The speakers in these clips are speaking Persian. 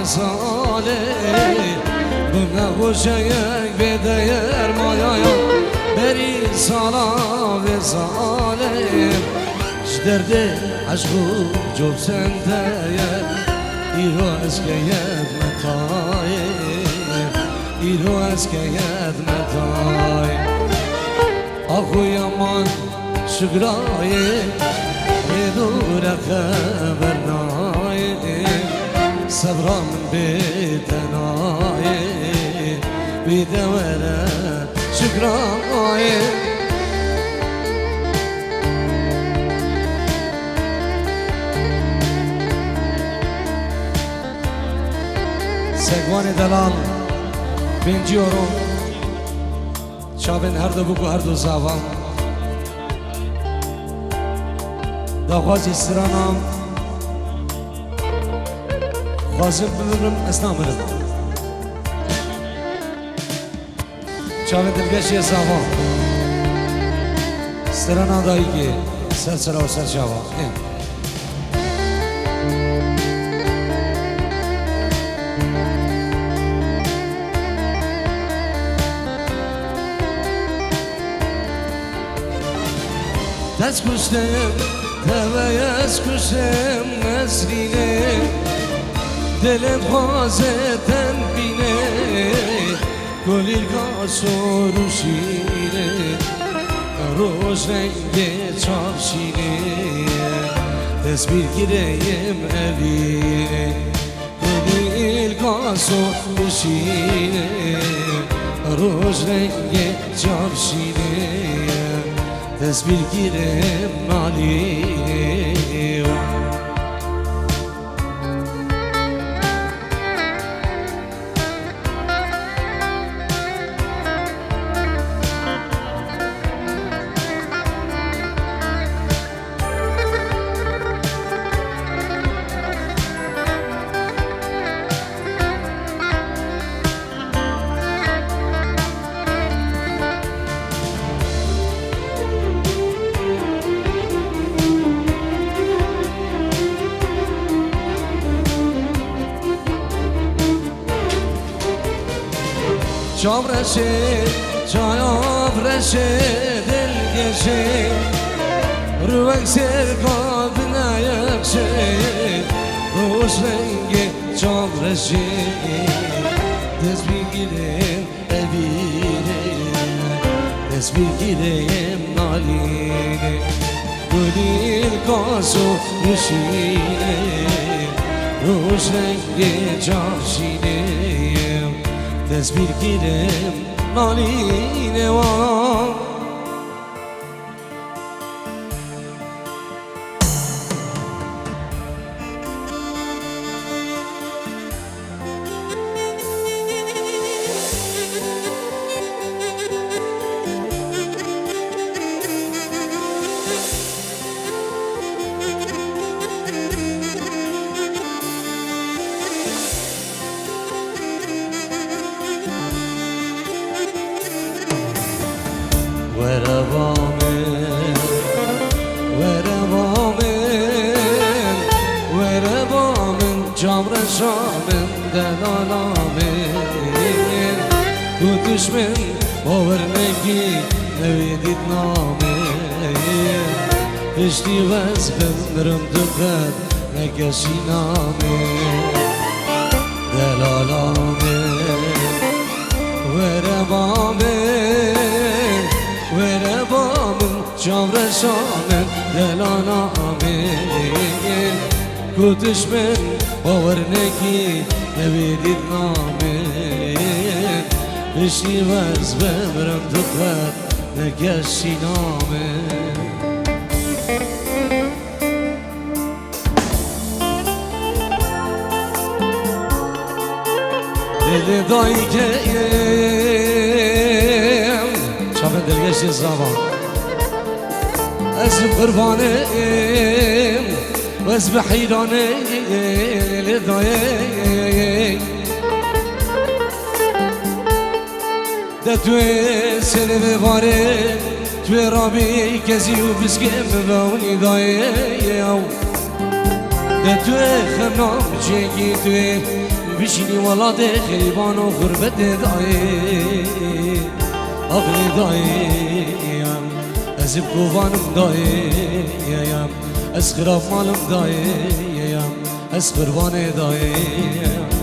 وصاله بنغوشه یک بدیر مایایا بری سالا وصاله جدرده عشقو جوب سنتيه ایرو از که ید متای ایرو از که ید متای آخو یمان شکرای بدور خبرنای صبرم بیتنای بیدوره شکرای سگوان دلال 5 یورو چاوین هر دو بگو هر دو زاوام داخواجی سرانام خوازم ببرم اسنام برم چاوین دلگشی زاوام سرانام دایی که سر سرا و سر چاوام دست کشتم تبای از کشتم نسرینه دلم خوازه تنبینه گلیل کاس و روشینه روش رنگ چارشینه تصویر گیریم اوینه گلیل کاس و روشینه روش رنگ چارشینه تصویر گیرم مالی جام رشه جای آب رشه دل گشه رو اکسر کاب نیکشه روش رنگ جام رشه دست بگیرم اویره دست بگیرم نالینه گلیل کاسو روشینه روش رنگ جاشینه تصویر گیرم نالینه وان جام رشامن دلالامن تو دشمن باور نگی نویدید نامن پشتی وز بندرم دقت نگشی نامن دلالامن وربامن جام رشامن دلالامن تو دشمن باور نگی نویدید نامن پشتی وز بمرم دقت نگشی نامن دل دایی که چاپن دلگشی زمان از قربانم وز بحیرانه لدایه ده توی سنه بباره توی رابی کسی و بسکم بونی دایه ده توی خمنام چنگی توی بشینی ولاد خریبان و غربت دایی آقلی داییم از بگوانم داییم از خراب مالم داییم از قربان داییم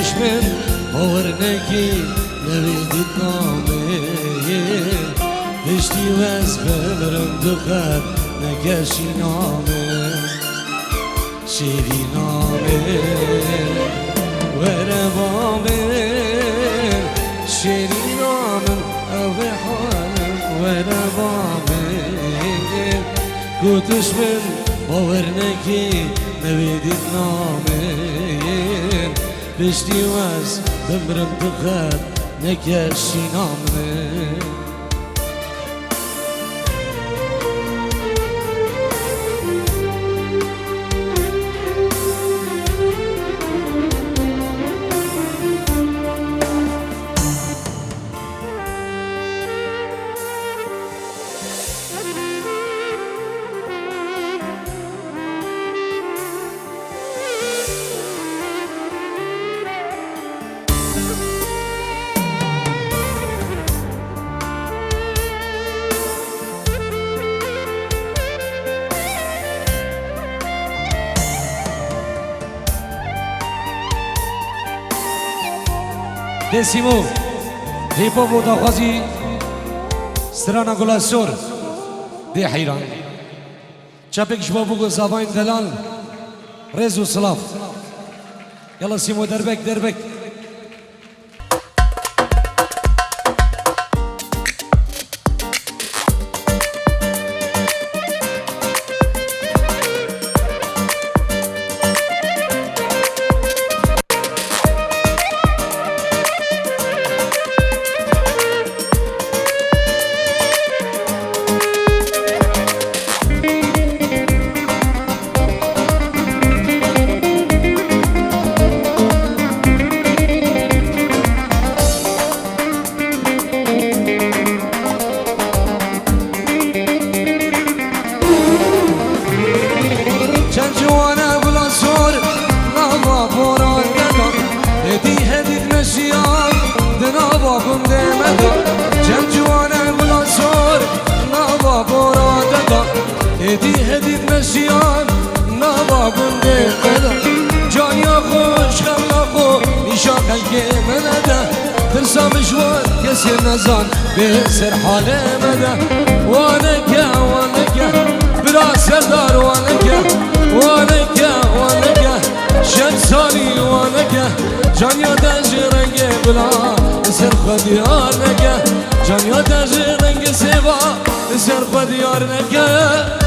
دشمن باورنکی نویدید نامه دشتی وز بمرم دخت نگشی نامه شیری نامه وربامه شیری نامه اوه حالم وربامه دشمن باورنکی نویدید نامه دشتی وز بمرم دخت نگشی نامه Decimo, ripovo da quasi strana con la sor di Hiran. Çapek şbabu go zavain delal rezu slaf. Yalla simo derbek derbek. نزان بسر حاله مده وانكا وانكا براس دار وانكا شمساني وانكا جان يدج رنگ بلا سر خديار نكا جان يدج رنگ سوا سر خديار نكا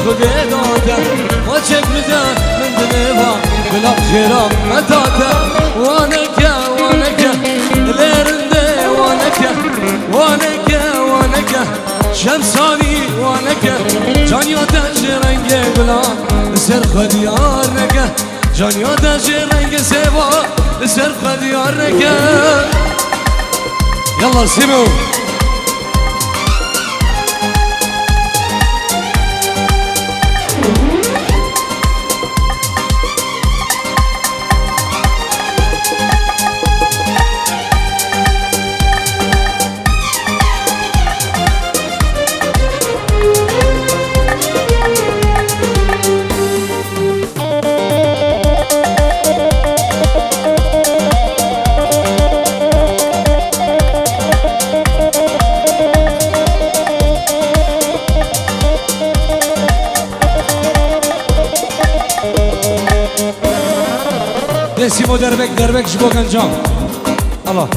خودی داده ما چک میده من دنوا بلا خیرم مداده وانکه لرنده وانکه شمسانی وانکه جان یادش رنگ بلا سر خودیار نگه جانیا دجی رنگ سوا لسر خدیار نکه يلا سيمو سيمو دربك جبوك انجام الله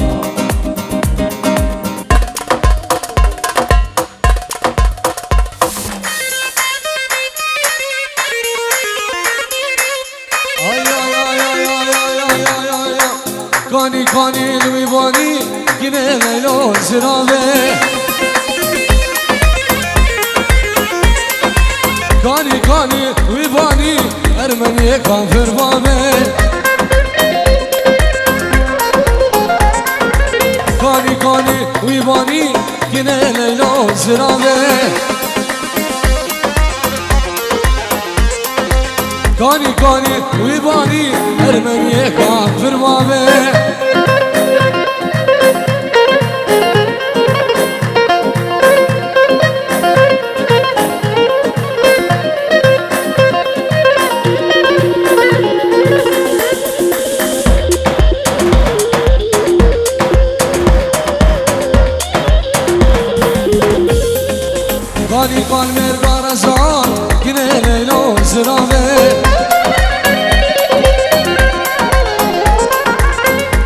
كاني كاني لويباني كنا ليلو زرابه كاني كاني لويباني ارمني كافر بابه كاني كاني ويباني كنا ليلو زرابه كاني كاني ويباني ارمني كافر بابه كاني كان مرقار زان كنا ليلو زرابه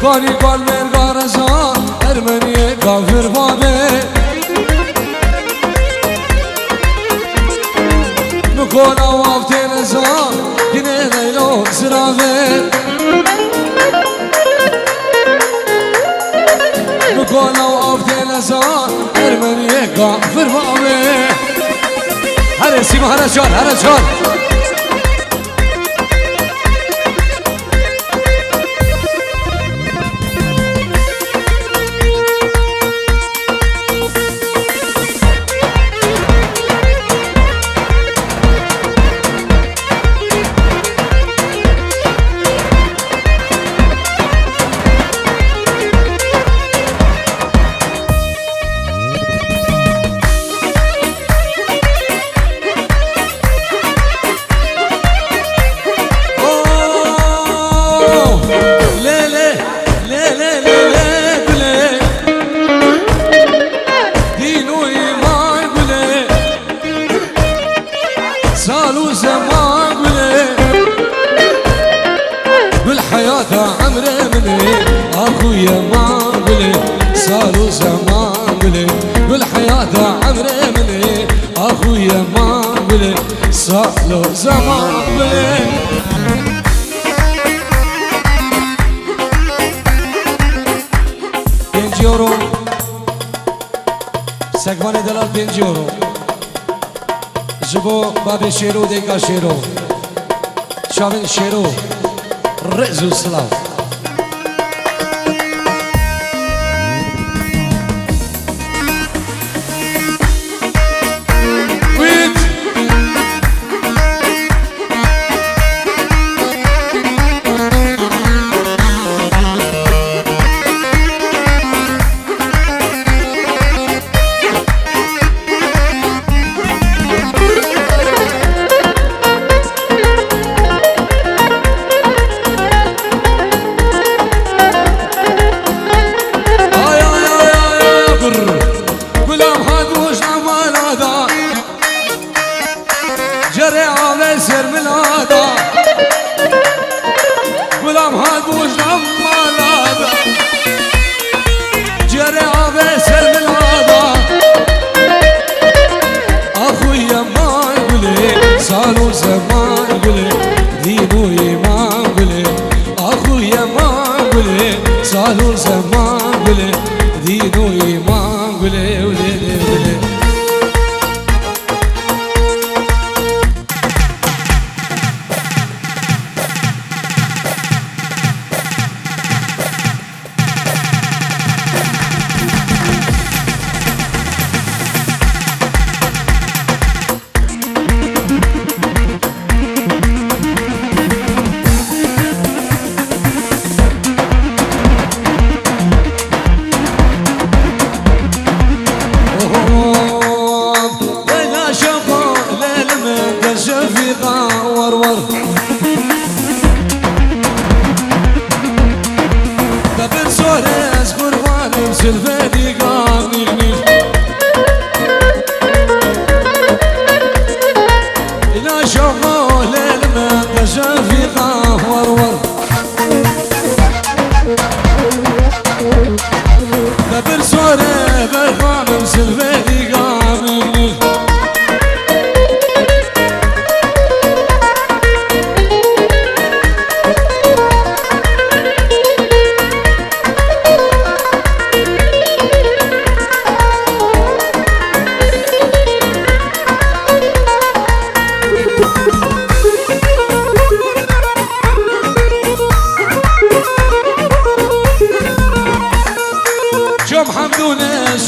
كاني كان مرقار زان ارمني كافر بابه نكون وافتين زان كنا ليلو زرابه نكون وافتين زان ارمني كافر بابه هلا سيما هلا شوال هلا شوال صالو زمان قولي بالحياة عمري مني أخويا ما قولي صالو زمان قولي بالحياة عمري مني أخويا ما قولي صالو زمان قولي €5 سگوان دلال €5 جبو باب شیرو دیگا شیرو شاون شیرو رزو سلاف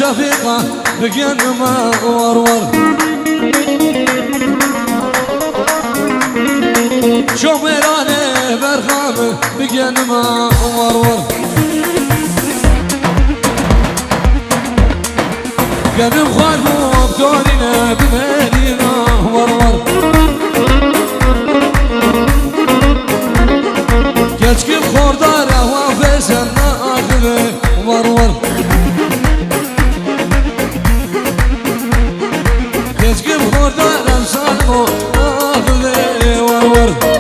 رفيقة بقينما ورور شوميراني برخامة بقينما ورور قبل خالفو بتونينا بمدينة ورور كشكي الخردارة وفيسنا آخذ ورور كشكي الخردارة وسالمو آخذ ورور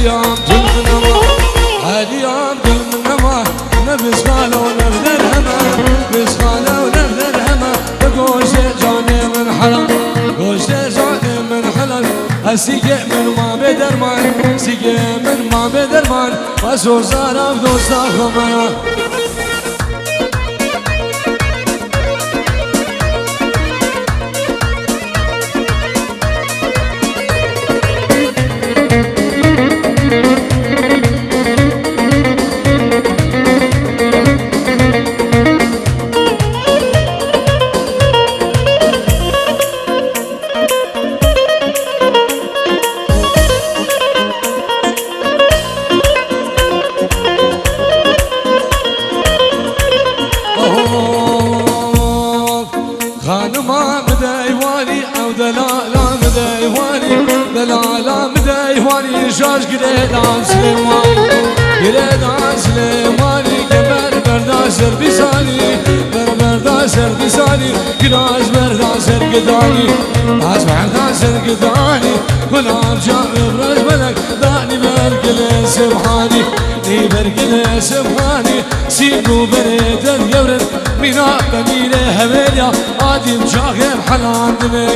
اليوم كل نما اليوم كل نما نبس خاله ونبذل هما بس خاله ونبذل هما بقوش جاني من حلم قوش جاني من حلم السيقي من ما بدرمان سيقي من ما بدرمان وسور زارف دوست خما خانما مدايواني او دلالا مدايواني دلالا مدايواني شاش قريدان سليماني قريدان سليماني كبر برداشر بساني برداشر بساني كراش برداشر قداني عاش برداشر قداني كلام جاب برج ملك داني برقل سبحاني دي برقل سبحاني سيبو بريد اليورد مينا بمينه هميليا آدم شاغب حلان دمي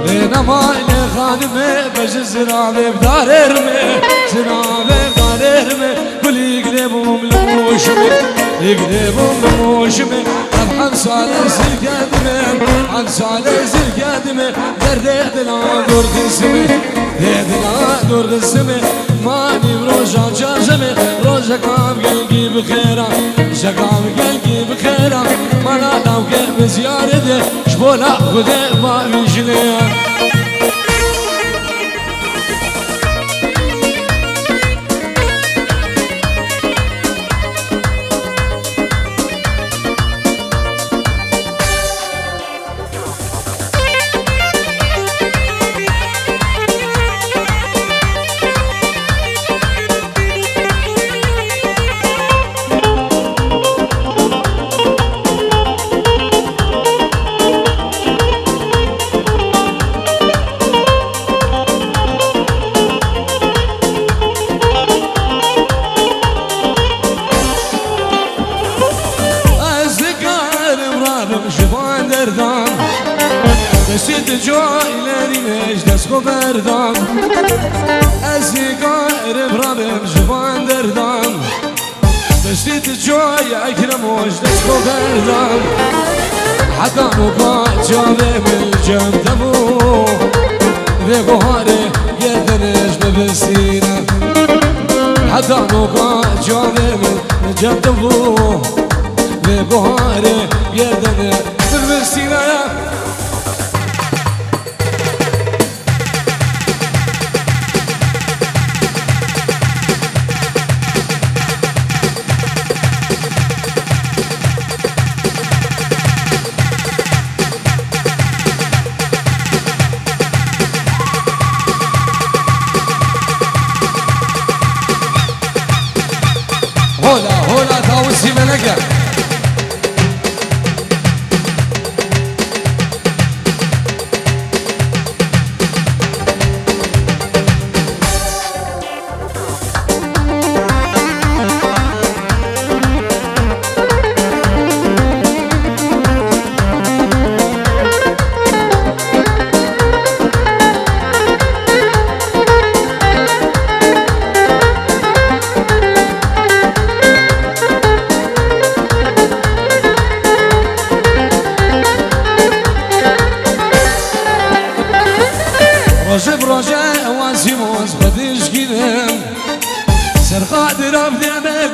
لينما إلي خادمي بجز زرابي بدار ارمي زرابي بدار ارمي كل يقلبهم لموشمي يقلبهم لموشمي عن صالح القدمي عن صالح القدمي درد لا دور قسمي درد لا دور قسمي ماني بروجا جاجمي روجا قام قلبي بخيرا شقام قلبي بخيرا مانا لو كيف زيارته شبولا خذي ما بيجني شبان دردان دشت جای لرینش دست کو بردان از نگاه برابم شبان دردان دشت جای اکرموش دست کو بردان حتی نقاط جاوه من جمدمو به گوهاره گردنش ببسینه حتی نقاط جاوه من جمدمو به گوهاره گردنه ببسینه هولا تاوسي ملكة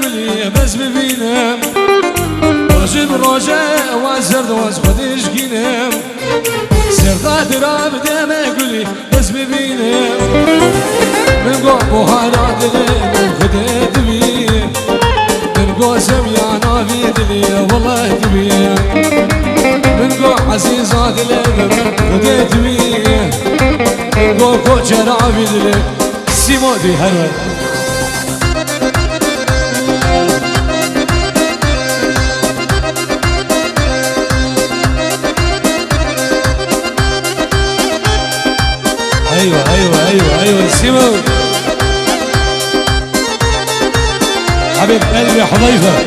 قولي بس ببينم رجب روجه وزرد وز خودش گینم سرداد را بده قولي بس ببينم من قو بوهارا دلي من خدت بيه من قو سميانا في دلي والله تبيه من قو عزيزا دلي من خدت بيه من قو كوچرا في دلي سيمو دي هلوه ايوه ايوه ايوه ايوه سيمو حبيب قلبي حذيفه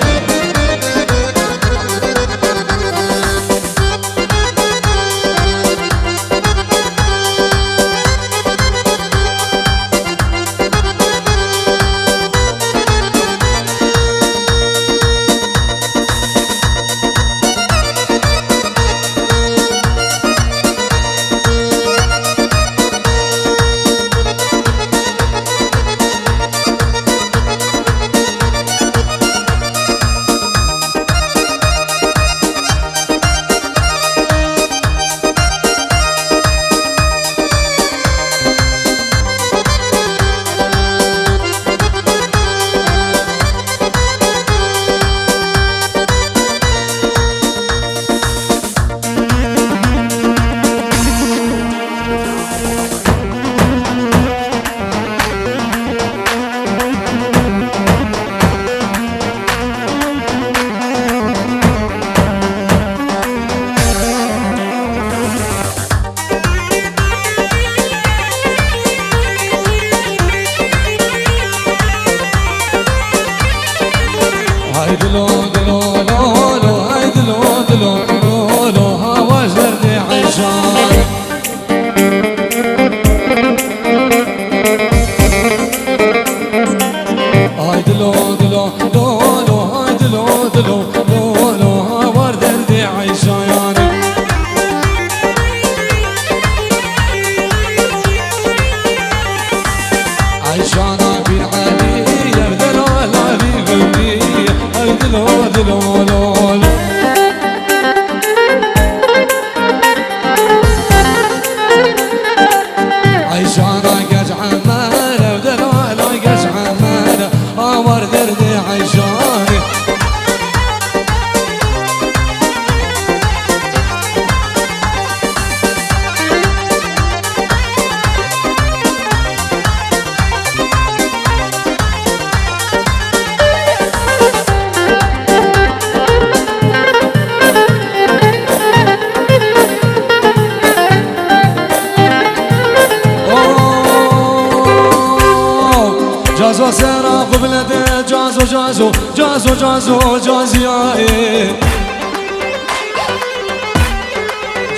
جازو سرا قبلته جازو جازو جازو جازو جازياي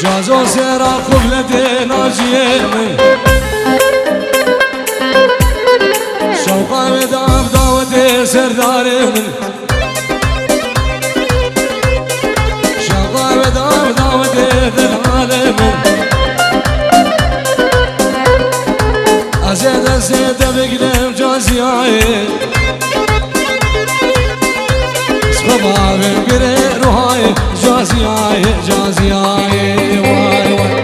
جازو سرا قبلته ناجيه شوقا بدام دعوتي سرداري من شوقا بدام دعوتي دلالي من أزيد بقلم جازياي سببا بقري روحاي جازياي جازياي واي واي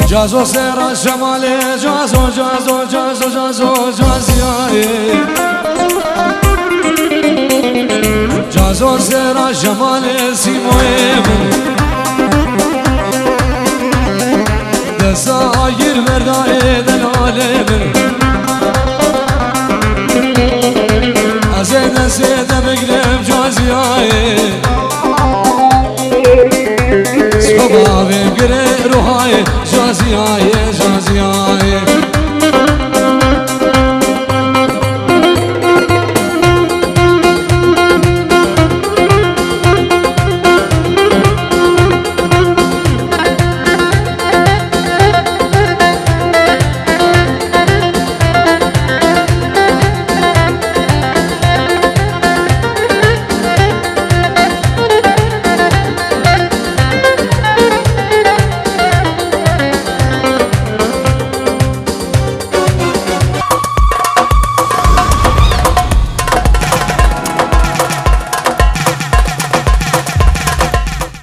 جازو سرا شمالي جازو جازو جازو جازو جازياي جازو سرا شمالي سيموي دساير مرداي دلالي أزيد أزيد بقلب جازياي غازي عايش